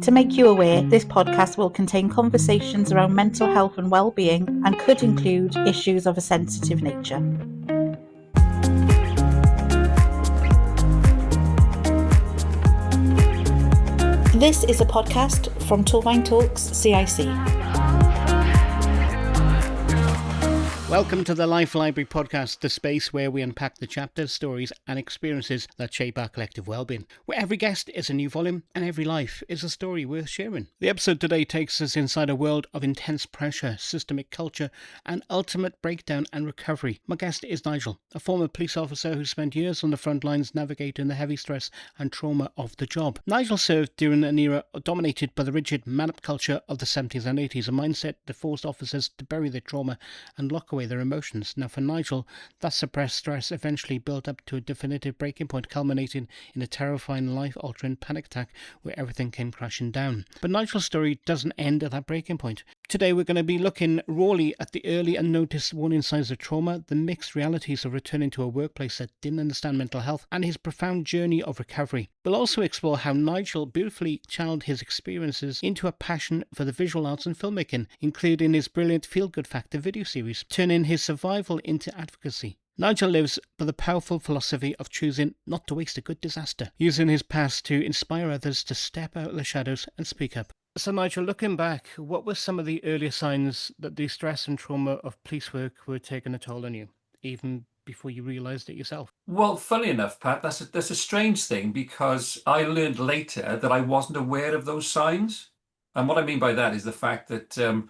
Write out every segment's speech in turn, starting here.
To make you aware, this podcast will contain conversations around mental health and well-being and could include issues of a sensitive nature. This is a podcast from Torvine Talks CIC. Welcome to the Life Library podcast, the space where we unpack the chapters, stories and experiences that shape our collective well-being, where every guest is a new volume and every life is a story worth sharing. The episode today takes us inside a world of intense pressure, systemic culture and ultimate breakdown and recovery. My guest is Nigel, a former police officer who spent years on the front lines navigating the heavy stress and trauma of the job. Nigel served during an era dominated by the rigid man-up culture of the 70s and 80s, a mindset that forced officers to bury their trauma and lock away their emotions. Now for Nigel, that suppressed stress eventually built up to a definitive breaking point, culminating in a terrifying, life-altering panic attack where everything came crashing down. But Nigel's story doesn't end at that breaking point. Today we're going to be looking rawly at the early unnoticed warning signs of trauma, the mixed realities of returning to a workplace that didn't understand mental health, and his profound journey of recovery. We'll also explore how Nigel beautifully channeled his experiences into a passion for the visual arts and filmmaking, including his brilliant Feel Good Factor video series, turning his survival into advocacy. Nigel lives by the powerful philosophy of choosing not to waste a good disaster, using his past to inspire others to step out of the shadows and speak up. So Nigel, looking back, what were some of the earlier signs that the stress and trauma of police work were taking a toll on you, even before you realised it yourself? Well, funny enough, Pat, that's a strange thing because I learned later that I wasn't aware of those signs. And what I mean by that is the fact that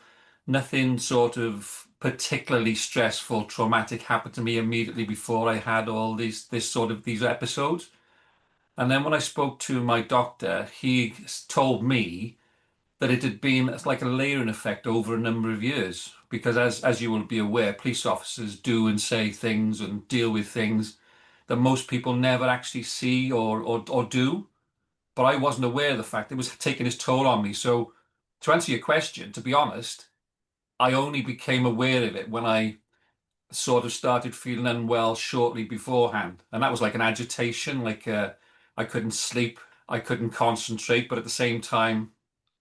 nothing sort of particularly stressful, traumatic happened to me immediately before I had all these episodes. And then when I spoke to my doctor, he told me that it had been like a layering effect over a number of years. Because as you will be aware, police officers do and say things and deal with things that most people never actually see or do. But I wasn't aware of the fact it was taking its toll on me. So to answer your question, to be honest, I only became aware of it when I sort of started feeling unwell shortly beforehand. And that was like an agitation, I couldn't sleep, I couldn't concentrate, but at the same time,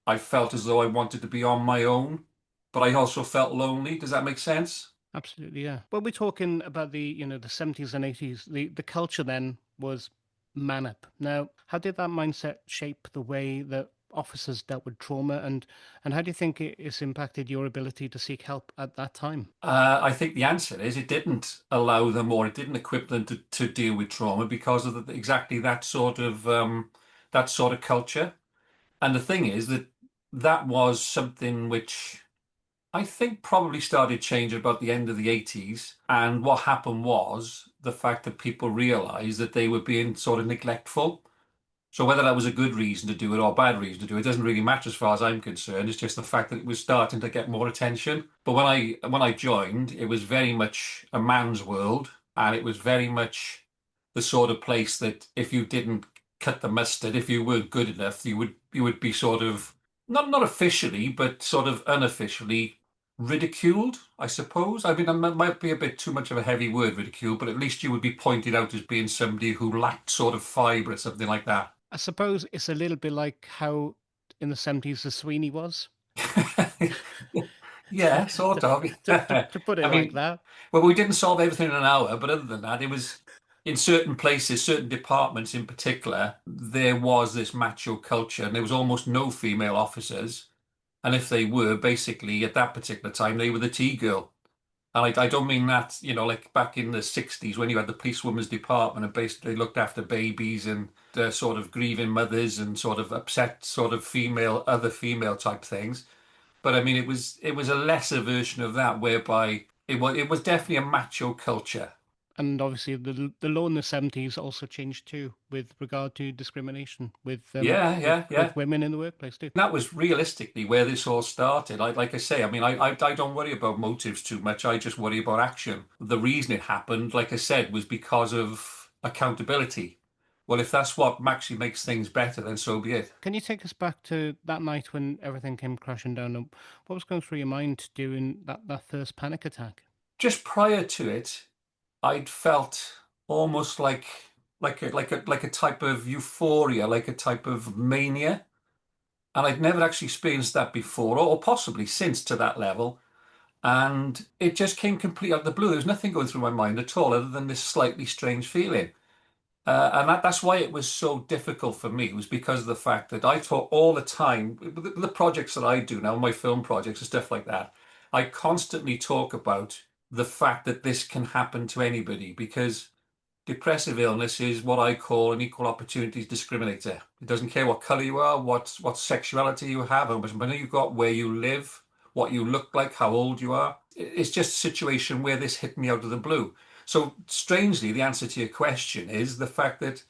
I felt as though I wanted to be on my own, but I also felt lonely. Does that make sense? Absolutely, yeah. When we're talking about the 70s and 80s, the culture then was man up. Now, how did that mindset shape the way that officers dealt with trauma, and how do you think it's impacted your ability to seek help at that time? I think the answer is it didn't allow them or it didn't equip them to deal with trauma because of exactly that sort of culture. And the thing is that that was something which I think probably started changing about the end of the 80s. And what happened was the fact that people realized that they were being sort of neglectful. So whether that was a good reason to do it or a bad reason to do it doesn't really matter as far as I'm concerned. It's just the fact that it was starting to get more attention. But when I joined, it was very much a man's world, and it was very much the sort of place that if you didn't cut the mustard, if you weren't good enough, you would be sort of not officially, but sort of unofficially ridiculed, I suppose. I mean, that might be a bit too much of a heavy word, ridicule, but at least you would be pointed out as being somebody who lacked sort of fibre or something like that. I suppose it's a little bit like how in the 70s the Sweeney was, Yeah, sort to, of. to put it I like mean, that. well, we didn't solve everything in an hour, but other than that, it was in certain places, certain departments in particular, there was this macho culture, and there was almost no female officers. And if they were, basically at that particular time, they were the tea girl. And I don't mean that, like back in the 60s when you had the policewomen's department and basically looked after babies and sort of grieving mothers and sort of upset sort of other female type things. But I mean, it was a lesser version of that whereby it was definitely a macho culture. And obviously, the law in the 70s also changed too, with regard to discrimination Yeah, with yeah, yeah. with women in the workplace too. That was realistically where this all started. Like I say, I mean, I don't worry about motives too much. I just worry about action. The reason it happened, like I said, was because of accountability. Well, if that's what actually makes things better, then so be it. Can you take us back to that night when everything came crashing down? And what was going through your mind during that first panic attack? Just prior to it, I'd felt almost like a type of euphoria, like a type of mania. And I'd never actually experienced that before, or possibly since to that level. And it just came completely out of the blue. There was nothing going through my mind at all other than this slightly strange feeling. And that's why it was so difficult for me, was because of the fact that I talk all the time, the projects that I do now, my film projects and stuff like that, I constantly talk about the fact that this can happen to anybody because depressive illness is what I call an equal opportunities discriminator. It doesn't care what color you are, what sexuality you have, how much money you've got, where you live, what you look like, how old you are. It's just a situation where this hit me out of the blue. So strangely, the answer to your question is the fact that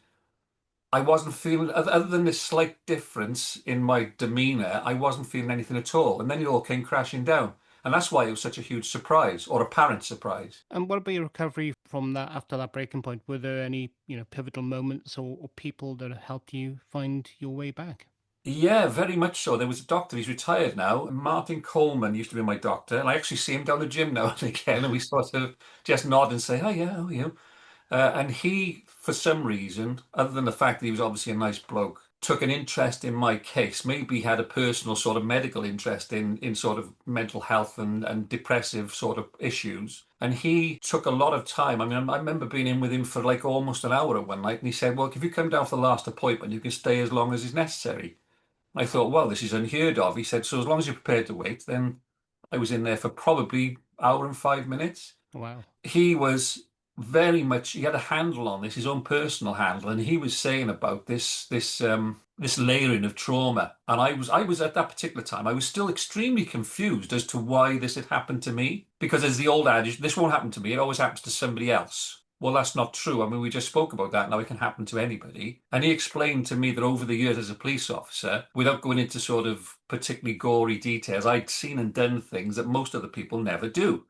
I wasn't feeling, other than this slight difference in my demeanor, I wasn't feeling anything at all. And then it all came crashing down. And that's why it was such a huge surprise, or apparent surprise. And what about your recovery from that after that breaking point? Were there any, pivotal moments or people that helped you find your way back? Yeah, very much so. There was a doctor, he's retired now. Martin Coleman used to be my doctor, and I actually see him down the gym now and again, and we sort of just nod and say, "Oh yeah, how are you?" And he, for some reason, other than the fact that he was obviously a nice bloke, took an interest in my case. Maybe he had a personal sort of medical interest in sort of mental health and depressive sort of issues. And he took a lot of time. I mean, I remember being in with him for like almost an hour one night, and he said, "Well, if you come down for the last appointment, you can stay as long as is necessary." I thought, well, this is unheard of. He said, so as long as you're prepared to wait, then I was in there for probably hour and 5 minutes. Wow. He was very much, he had a handle on this, his own personal handle, and he was saying about this layering of trauma. And I was at that particular time, I was still extremely confused as to why this had happened to me. Because as the old adage, this won't happen to me, it always happens to somebody else. Well, that's not true. I mean, we just spoke about that. Now it can happen to anybody. And he explained to me that over the years as a police officer, without going into sort of particularly gory details, I'd seen and done things that most other people never do.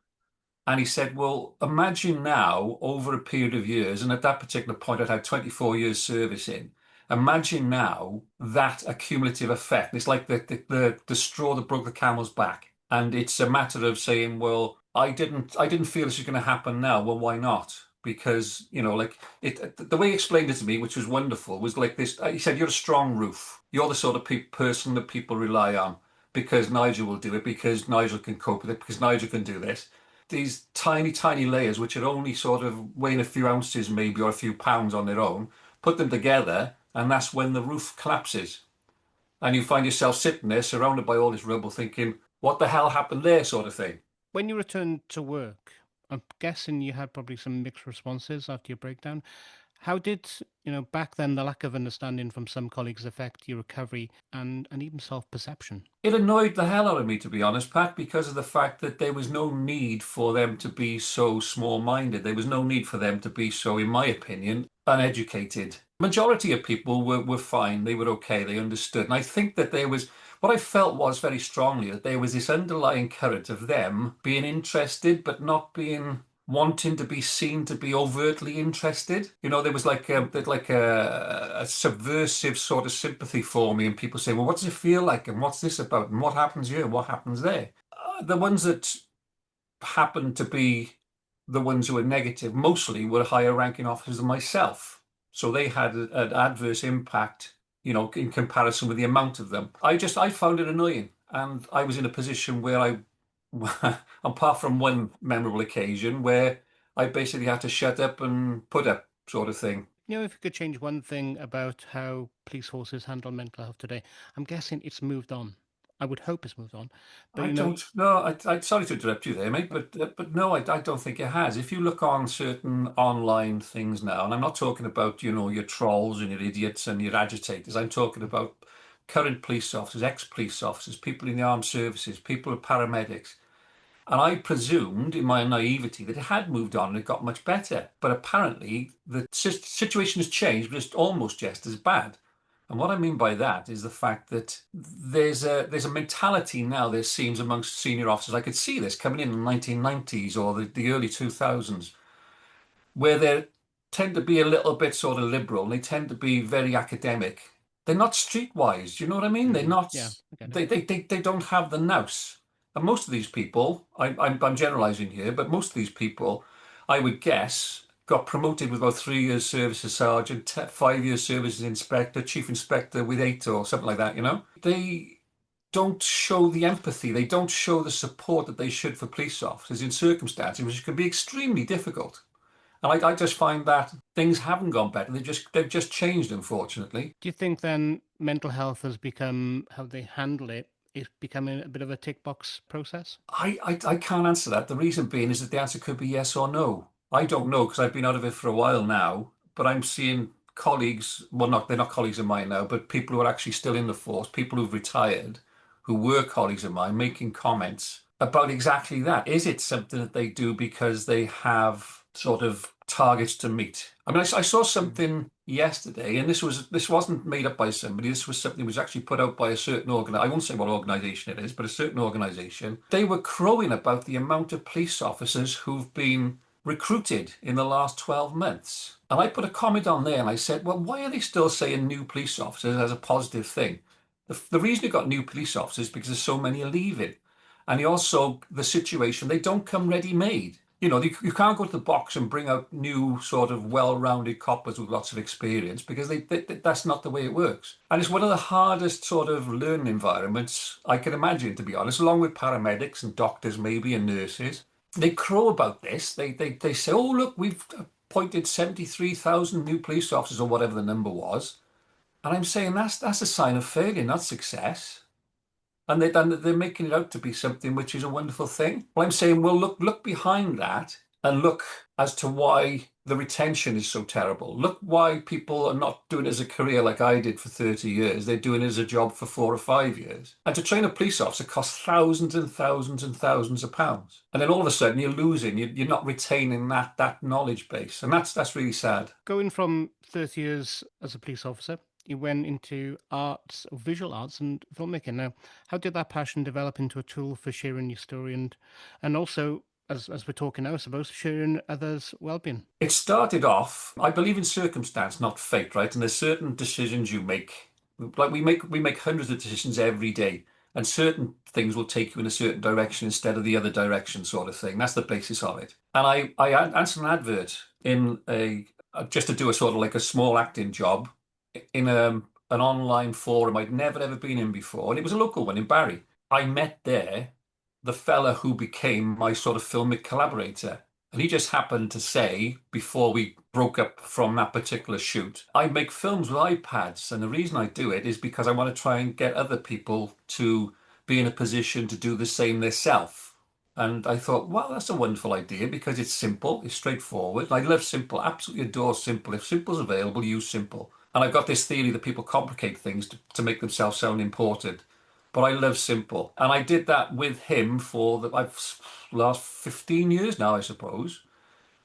And he said, well, imagine now over a period of years, and at that particular point, I'd had 24 years service in. Imagine now that accumulative effect. It's like the straw that broke the camel's back. And it's a matter of saying, well, I didn't feel this was going to happen now. Well, why not? Because, like the way he explained it to me, which was wonderful, was like this. He said, you're a strong roof. You're the sort of person that people rely on because Nigel will do it, because Nigel can cope with it, because Nigel can do this. These tiny, tiny layers, which are only sort of weighing a few ounces maybe or a few pounds on their own, put them together, and that's when the roof collapses. And you find yourself sitting there surrounded by all this rubble thinking, what the hell happened there, sort of thing. When you returned to work, I'm guessing you had probably some mixed responses after your breakdown. How did, back then the lack of understanding from some colleagues affect your recovery and even self-perception? It annoyed the hell out of me, to be honest, Pat, because of the fact that there was no need for them to be so small-minded. There was no need for them to be so, in my opinion, uneducated. Majority of people were fine. They were okay. They understood. And I think that what I felt was very strongly that there was this underlying current of them being interested, but not being wanting to be seen to be overtly interested. There was like a subversive sort of sympathy for me, and people say, well, what does it feel like? And what's this about? And what happens here? And what happens there? The ones that happened to be the ones who were negative mostly were higher ranking officers than myself. So they had an adverse impact, in comparison with the amount of them. I found it annoying. And I was in a position where apart from one memorable occasion where I basically had to shut up and put up, sort of thing. If you could change one thing about how police forces handle mental health today, I'm guessing it's moved on. I would hope it's moved on. But, I don't know. Sorry to interrupt you there, mate, but no, I don't think it has. If you look on certain online things now, and I'm not talking about, your trolls and your idiots and your agitators. I'm talking about current police officers, ex-police officers, people in the armed services, people paramedics. And I presumed, in my naivety, that it had moved on and it got much better. But apparently, the situation has changed, but it's almost just as bad. And what I mean by that is the fact that there's a mentality now, there seems, amongst senior officers. I could see this coming in the 1990s or the early 2000s, where they tend to be a little bit sort of liberal and they tend to be very academic. They're not streetwise. Do you know what I mean? They're not. Yeah, They don't have the nous. And most of these people, I'm generalizing here, but most of these people, I would guess, got promoted with about 3 years service as sergeant, 5 years service as inspector, chief inspector with 8 or something like that, you know? They don't show the empathy. They don't show the support that they should for police officers in circumstances which can be extremely difficult. And I just find that things haven't gone better. They've just changed, unfortunately. Do you think then mental health has become, how they handle it, is becoming a bit of a tick box process? I can't answer that. The reason being is that the answer could be yes or no. I don't know because I've been out of it for a while now, but I'm seeing colleagues, well, they're not colleagues of mine now, but people who are actually still in the force, people who've retired, who were colleagues of mine, making comments about exactly that. Is it something that they do because they have sort of targets to meet? I mean, I saw something yesterday, and this wasn't made up by somebody. This was something that was actually put out by a certain I won't say what organization it is, but a certain organization. They were crowing about the amount of police officers who've been recruited in the last 12 months. And I put a comment on there and I said, well, why are they still saying new police officers as a positive thing? The reason you've got new police officers is because there's so many are leaving. And also the situation, they don't come ready-made. You know, you can't go to the box and bring out new sort of well-rounded coppers with lots of experience because that's not the way it works. And it's one of the hardest sort of learning environments I can imagine, to be honest, along with paramedics and doctors maybe and nurses. They crow about this. They say, oh, look, we've appointed 73,000 new police officers or whatever the number was. And I'm saying that's a sign of failure, not success. And they're making it out to be something which is a wonderful thing. Well, I'm saying, well, look behind that and look as to why the retention is so terrible. Look why people are not doing it as a career like I did for 30 years. They're doing it as a job for 4 or 5 years. And to train a police officer costs thousands and thousands and thousands of pounds. And then all of a sudden you're losing, you're not retaining that knowledge base. And that's really sad. Going from 30 years as a police officer, you went into arts, visual arts and filmmaking. Now, how did that passion develop into a tool for sharing your story and also, as we're talking now, I suppose, sharing others' well-being? It started off, I believe in circumstance, not fate, right? And there's certain decisions you make. Like we make hundreds of decisions every day, and certain things will take you in a certain direction instead of the other direction, sort of thing. That's the basis of it. And I answered an advert in just to do a sort of like a small acting job in an online forum I'd never ever been in before, and it was a local one in Barry. I met there the fella who became my sort of filmic collaborator. And he just happened to say, before we broke up from that particular shoot, I make films with iPads. And the reason I do it is because I want to try and get other people to be in a position to do the same themselves. And I thought, well, that's a wonderful idea because it's simple, it's straightforward. I love simple, absolutely adore simple. If simple's available, use simple. And I've got this theory that people complicate things to make themselves sound important. But I love simple. And I did that with him for the last 15 years now, I suppose.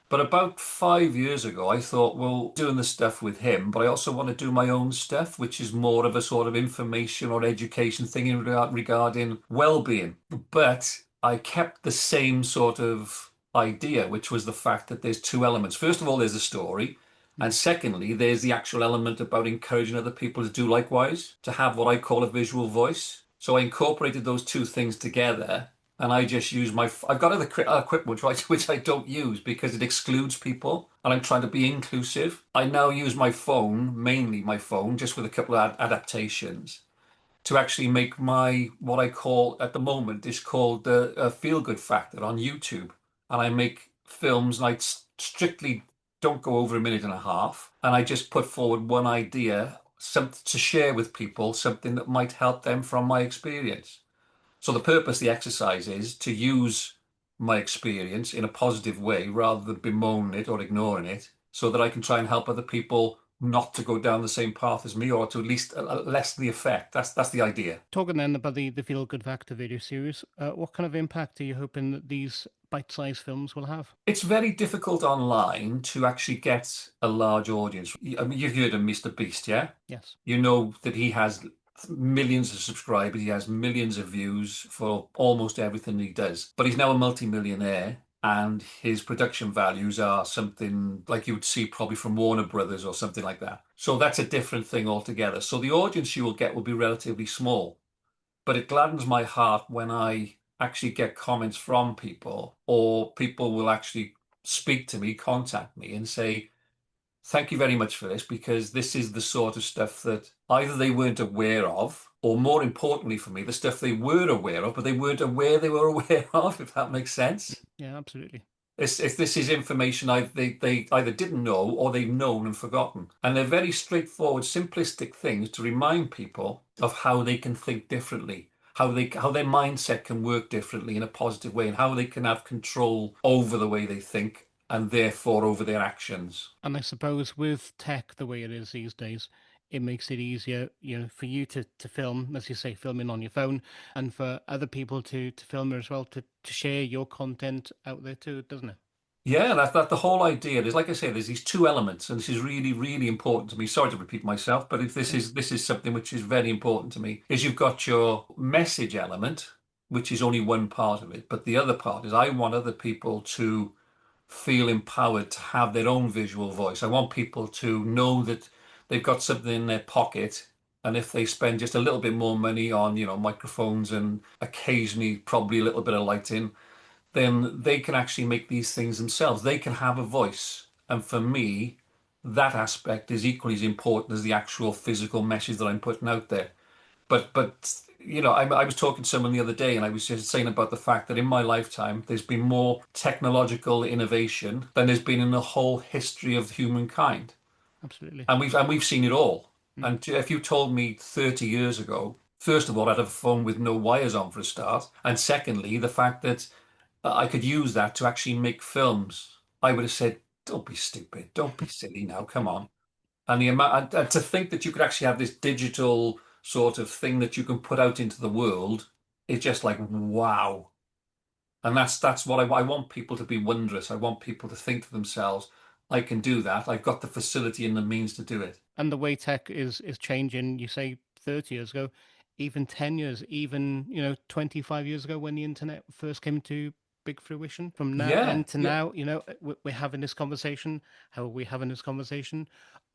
But about 5 years ago, I thought, well, doing the stuff with him, but I also want to do my own stuff, which is more of a sort of information or education thing regarding well-being. But I kept the same sort of idea, which was the fact that there's two elements. First of all, there's a story. And secondly, there's the actual element about encouraging other people to do likewise, to have what I call a visual voice. So I incorporated those two things together, and I just use I've got other equipment which I don't use because it excludes people, and I'm trying to be inclusive. I now use my phone, mainly my phone, just with a couple of adaptations, to actually make what I call at the moment is called the Feel Good Factor on YouTube. And I make films, and I strictly don't go over a minute and a half, and I just put forward one idea, something to share with people, something that might help them from my experience. So the purpose of the exercise is to use my experience in a positive way rather than bemoaning it or ignoring it, so that I can try and help other people not to go down the same path as me, or to at least lessen the effect. That's the idea. Talking then about the Feel Good Factor video series, what kind of impact are you hoping that these bite-sized films will have? It's very difficult online to actually get a large audience. I mean, you've heard of Mr. Beast, yeah? Yes. You know that he has millions of subscribers, he has millions of views for almost everything he does. But he's now a multi-millionaire, and his production values are something like you would see probably from Warner Brothers or something like that. So that's a different thing altogether. So the audience you will get will be relatively small. But it gladdens my heart when I actually get comments from people, or people will actually speak to me, contact me and say, thank you very much for this, because this is the sort of stuff that either they weren't aware of, or more importantly for me, the stuff they were aware of, but they weren't aware they were aware of, if that makes sense. Yeah, absolutely. If this is information they either didn't know or they've known and forgotten. And they're very straightforward, simplistic things to remind people of how they can think differently, how their mindset can work differently in a positive way, and how they can have control over the way they think and therefore over their actions. And I suppose with tech the way it is these days, it makes it easier, for you to film, as you say, filming on your phone, and for other people to film as well, to share your content out there too, doesn't it? Yeah, that the whole idea. There's, like I say, there's these two elements, and this is really, really important to me. Sorry to repeat myself, but if Yeah, this is something which is very important to me, is you've got your message element, which is only one part of it, but the other part is I want other people to feel empowered to have their own visual voice. I want people to know that they've got something in their pocket, and if they spend just a little bit more money on, microphones and occasionally probably a little bit of lighting, then they can actually make these things themselves. They can have a voice. And for me, that aspect is equally as important as the actual physical message that I'm putting out there. But I was talking to someone the other day, and I was just saying about the fact that in my lifetime, there's been more technological innovation than there's been in the whole history of humankind, absolutely. and we've seen it all. Mm. And if you told me 30 years ago, first of all, I'd have a phone with no wires on for a start, and secondly, the fact that I could use that to actually make films, I would have said, "Don't be stupid, don't be silly now, come on." And the amount, and to think that you could actually have this digital sort of thing that you can put out into the world is just like wow. And that's what I want people to be wondrous. I want people to think to themselves, I can do that. I've got the facility and the means to do it. And the way tech is changing, you say 30 years ago, even 10 years, even, 25 years ago when the internet first came to big fruition. From now Yeah, then to yeah. now, we're having this conversation. How are we having this conversation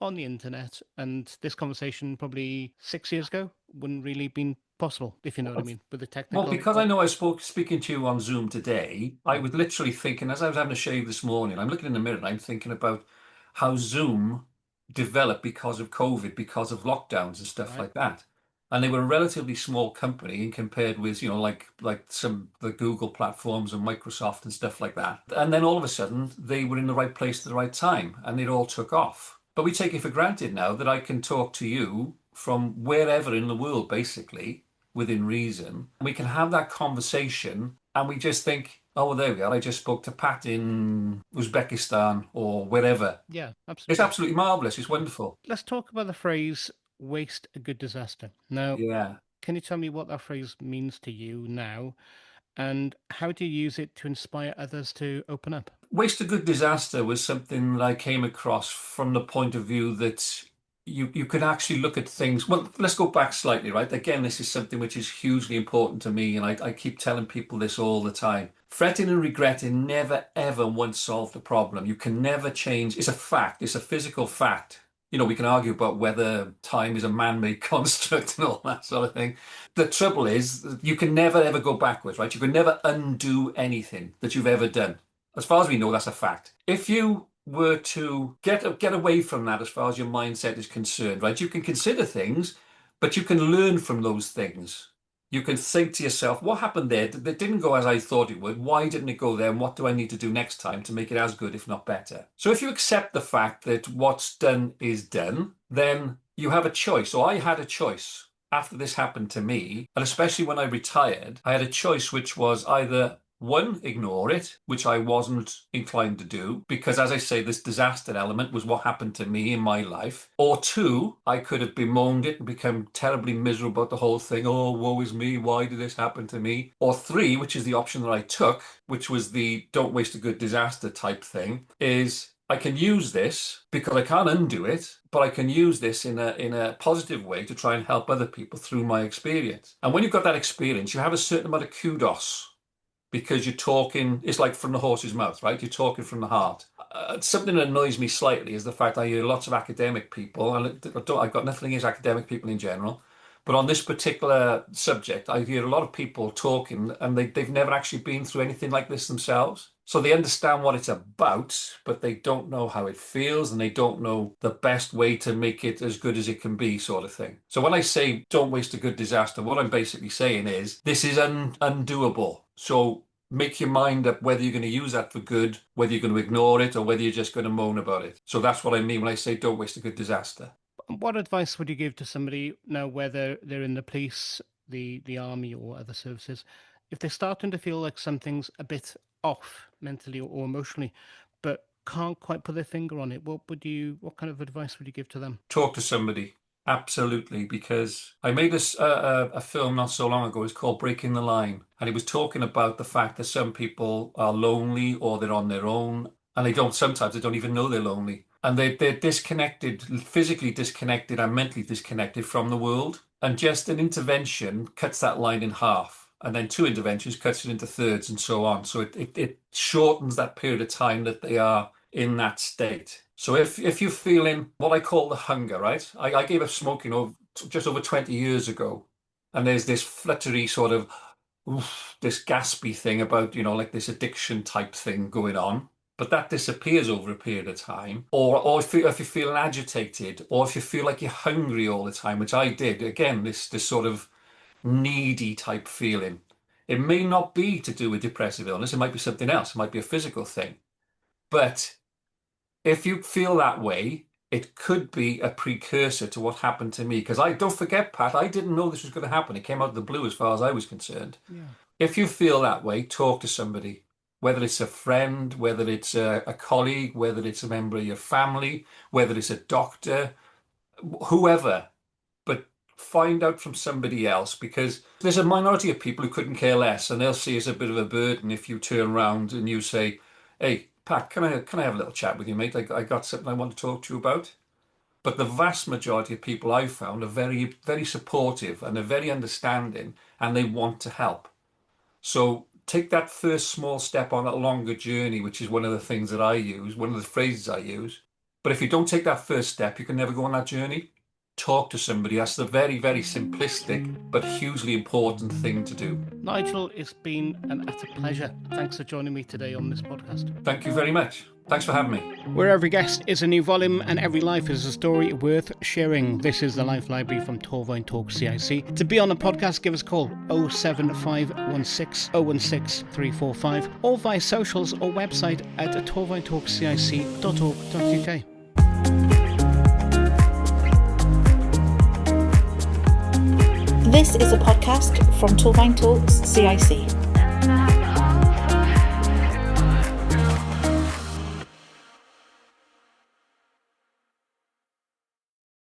on the internet? And this conversation probably 6 years ago wouldn't really been possible, if you know what I mean, with the Well, technical. because I know I spoke speaking to you on Zoom today, I Mm. was literally thinking as I was having a shave this morning, I'm looking in the mirror and I'm thinking about how Zoom developed because of COVID, because of lockdowns and stuff Right. like that. And they were a relatively small company compared with, like some the Google platforms and Microsoft and stuff like that. And then all of a sudden they were in the right place at the right time and it all took off. But we take it for granted now that I can talk to you from wherever in the world, basically within reason. We can have that conversation and we just think, oh, well, there we are. I just spoke to Pat in Uzbekistan or wherever. Yeah, It's absolutely. absolutely marvelous. It's wonderful. Let's talk about the phrase waste a good disaster. Now, Yeah. can you tell me what that phrase means to you now? And how do you use it to inspire others to open up? Waste a Good Disaster was something that I came across from the point of view that you could actually look at things. Well, let's go back slightly, right? Again, this is something which is hugely important to me, and I keep telling people this all the time. Fretting and regretting never, ever once solved the problem. You can never change. It's a fact. It's a physical fact. We can argue about whether time is a man-made construct and all that sort of thing. The trouble is, you can never, ever go backwards, right? You can never undo anything that you've ever done. As far as we know, that's a fact. If you were to get away from that as far as your mindset is concerned, right? You can consider things, but you can learn from those things. You can think to yourself, what happened there? That didn't go as I thought it would. Why didn't it go there? And what do I need to do next time to make it as good, if not better? So if you accept the fact that what's done is done, then you have a choice. So I had a choice after this happened to me, and especially when I retired, I had a choice which was either one, ignore it, which I wasn't inclined to do, because as I say, this disaster element was what happened to me in my life. Or two, I could have bemoaned it and become terribly miserable about the whole thing. Oh, woe is me, why did this happen to me? Or three, which is the option that I took, which was the don't waste a good disaster type thing, is I can use this because I can't undo it, but I can use this in a positive way to try and help other people through my experience. And when you've got that experience, you have a certain amount of kudos because you're talking, it's like from the horse's mouth, right? You're talking from the heart. Something that annoys me slightly is the fact I hear lots of academic people, and I've got nothing against academic people in general, but on this particular subject, I hear a lot of people talking and they've never actually been through anything like this themselves. So they understand what it's about, but they don't know how it feels, and they don't know the best way to make it as good as it can be, sort of thing. So when I say don't waste a good disaster, what I'm basically saying is this is undoable. So make your mind up whether you're going to use that for good, whether you're going to ignore it, or whether you're just going to moan about it. So that's what I mean when I say don't waste a good disaster. What advice would you give to somebody now, whether they're in the police, the army, or other services, if they're starting to feel like something's a bit off mentally or emotionally, but can't quite put their finger on it? What kind of advice would you give to them? Talk to somebody. Absolutely, because I made a film not so long ago. It's called Breaking the Line, and it was talking about the fact that some people are lonely or they're on their own, and sometimes they don't even know they're lonely, and they're disconnected, physically disconnected and mentally disconnected from the world. And just an intervention cuts that line in half, and then 2 interventions cuts it into thirds, and so on. So it shortens that period of time that they are in that state. So if you're feeling what I call the hunger, right? I gave up smoking just over 20 years ago, and there's this fluttery sort of this gaspy thing about, like this addiction type thing going on. But that disappears over a period of time. Or if you're feeling agitated, or if you feel like you're hungry all the time, which I did, again, this sort of needy type feeling. It may not be to do with depressive illness. It might be something else. It might be a physical thing. But if you feel that way, it could be a precursor to what happened to me. Because don't forget, Pat, I didn't know this was going to happen. It came out of the blue as far as I was concerned. Yeah. If you feel that way, talk to somebody, whether it's a friend, whether it's a colleague, whether it's a member of your family, whether it's a doctor, whoever. But find out from somebody else, because there's a minority of people who couldn't care less, and they'll see it as a bit of a burden if you turn around and you say, hey, Pat, can I have a little chat with you, mate? I got something I want to talk to you about. But the vast majority of people I've found are very, very supportive, and they're very understanding, and they want to help. So take that first small step on that longer journey, which is one of the things that I use, one of the phrases I use. But if you don't take that first step, you can never go on that journey. Talk to somebody. That's the very, very simplistic but hugely important thing to do. Nigel, it's been an utter pleasure. Thanks for joining me today on this podcast. Thank you very much. Thanks for having me. Where every guest is a new volume and every life is a story worth sharing. This is the Life Library from Torvine Talk CIC. To be on the podcast, give us a call 07516 016 345 or via socials or website at torvinetalkcic.org.uk. This is a podcast from Torvine Talks CIC.